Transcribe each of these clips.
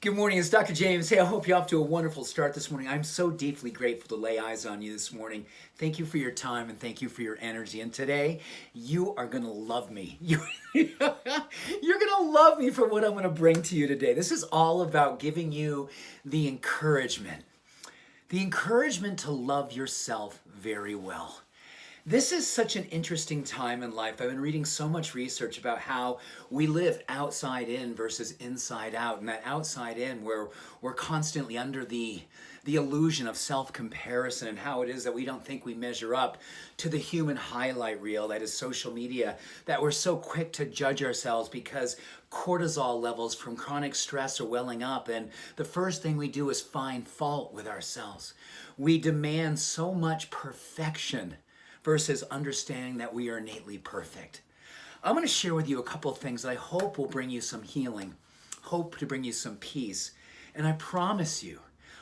Good morning, it's Dr. James. Hey, I hope you're off to a wonderful start this morning. I'm so deeply grateful to lay eyes on you this morning. Thank you for your time and thank you for your energy. And today, you are going to love me. You're going to love me for what I'm going to bring to you today. This is all about giving you the encouragement to love yourself very well. This is such an interesting time in life. I've been reading so much research about how we live outside in versus inside out. And that outside in where we're constantly under the illusion of self-comparison and how it is that we don't think we measure up to the human highlight reel that is social media, that we're so quick to judge ourselves because cortisol levels from chronic stress are welling up, and the first thing we do is find fault with ourselves. We demand so much perfection versus understanding that we are innately perfect. I'm going to share with you a couple of things that I hope will bring you some healing, hope to bring you some peace. And I promise you,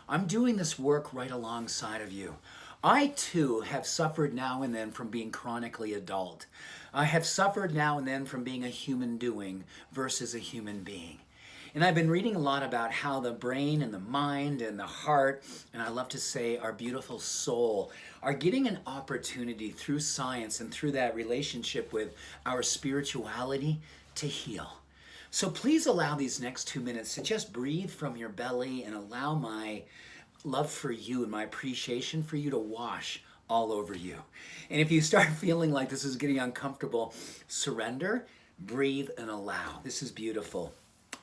I'm doing this work right alongside of you. I too have suffered now and then from being chronically adult. I have suffered now and then from being a human doing versus a human being. And I've been reading a lot about how the brain and the mind and the heart, and I love to say our beautiful soul, are getting an opportunity through science and through that relationship with our spirituality to heal. So please allow these next 2 minutes to just breathe from your belly and allow my love for you and my appreciation for you to wash all over you. And if you start feeling like this is getting uncomfortable, surrender, breathe, and allow. This is beautiful.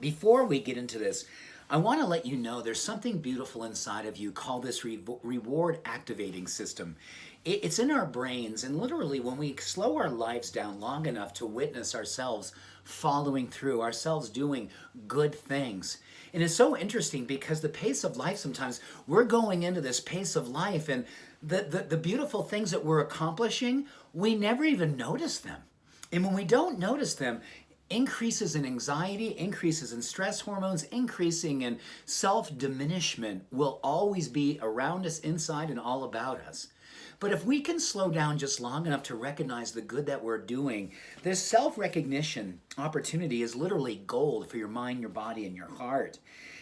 Before we get into this, I want to let you know there's something beautiful inside of you called this reward activating system. It's in our brains, and literally when we slow our lives down long enough to witness ourselves following through, ourselves doing good things. And it's so interesting because the pace of life, sometimes we're going into this pace of life, and the beautiful things that we're accomplishing, we never even notice them. And when we don't notice them, increases in anxiety, increases in stress hormones, increasing in self-diminishment will always be around us, inside, and all about us. But if we can slow down just long enough to recognize the good that we're doing, this self-recognition opportunity is literally gold for your mind, your body, and your heart.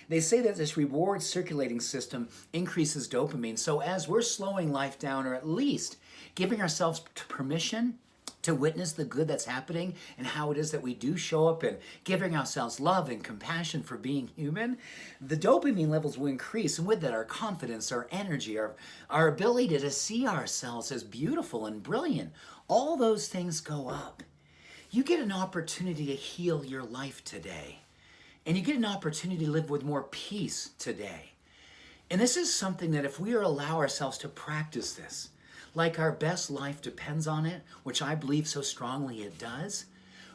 They say that this reward circulating system increases dopamine. So as we're slowing life down, or at least giving ourselves permission to witness the good that's happening and how it is that we do show up and giving ourselves love and compassion for being human, the dopamine levels will increase. And with that, our confidence, our energy, our ability to see ourselves as beautiful and brilliant, all those things go up. You get an opportunity to heal your life today. And you get an opportunity to live with more peace today. And this is something that if we allow ourselves to practice this, like our best life depends on it, which I believe so strongly it does,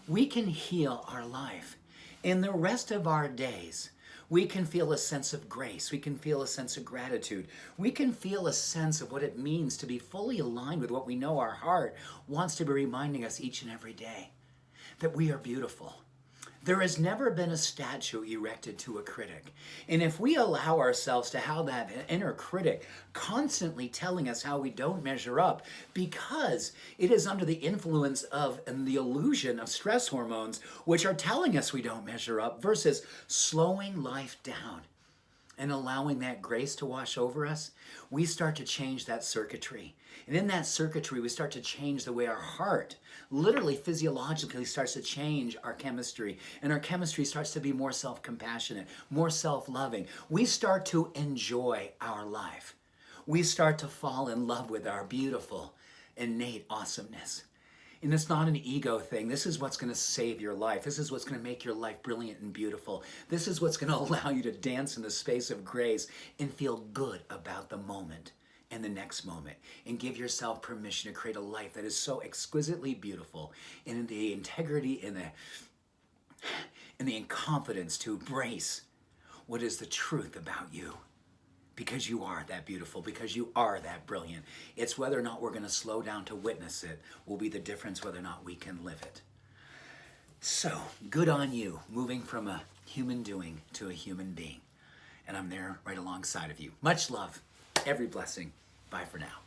we can heal our life. In the rest of our days, we can feel a sense of grace. We can feel a sense of gratitude. We can feel a sense of what it means to be fully aligned with what we know our heart wants to be reminding us each and every day, that we are beautiful. There has never been a statue erected to a critic. And if we allow ourselves to have that inner critic constantly telling us how we don't measure up, because it is under the influence of and the illusion of stress hormones, which are telling us we don't measure up, versus slowing life down and allowing that grace to wash over us, we start to change that circuitry. And in that circuitry, we start to change the way our heart literally physiologically starts to change our chemistry. And our chemistry starts to be more self-compassionate, more self-loving. We start to enjoy our life. We start to fall in love with our beautiful, innate awesomeness. And it's not an ego thing. This is what's going to save your life. This is what's going to make your life brilliant and beautiful. This is what's going to allow you to dance in the space of grace and feel good about the moment and the next moment, and give yourself permission to create a life that is so exquisitely beautiful, and in the integrity and the confidence to embrace what is the truth about you. Because you are that beautiful, because you are that brilliant. It's whether or not we're going to slow down to witness it will be the difference whether or not we can live it. So, good on you, moving from a human doing to a human being. And I'm there right alongside of you. Much love, every blessing. Bye for now.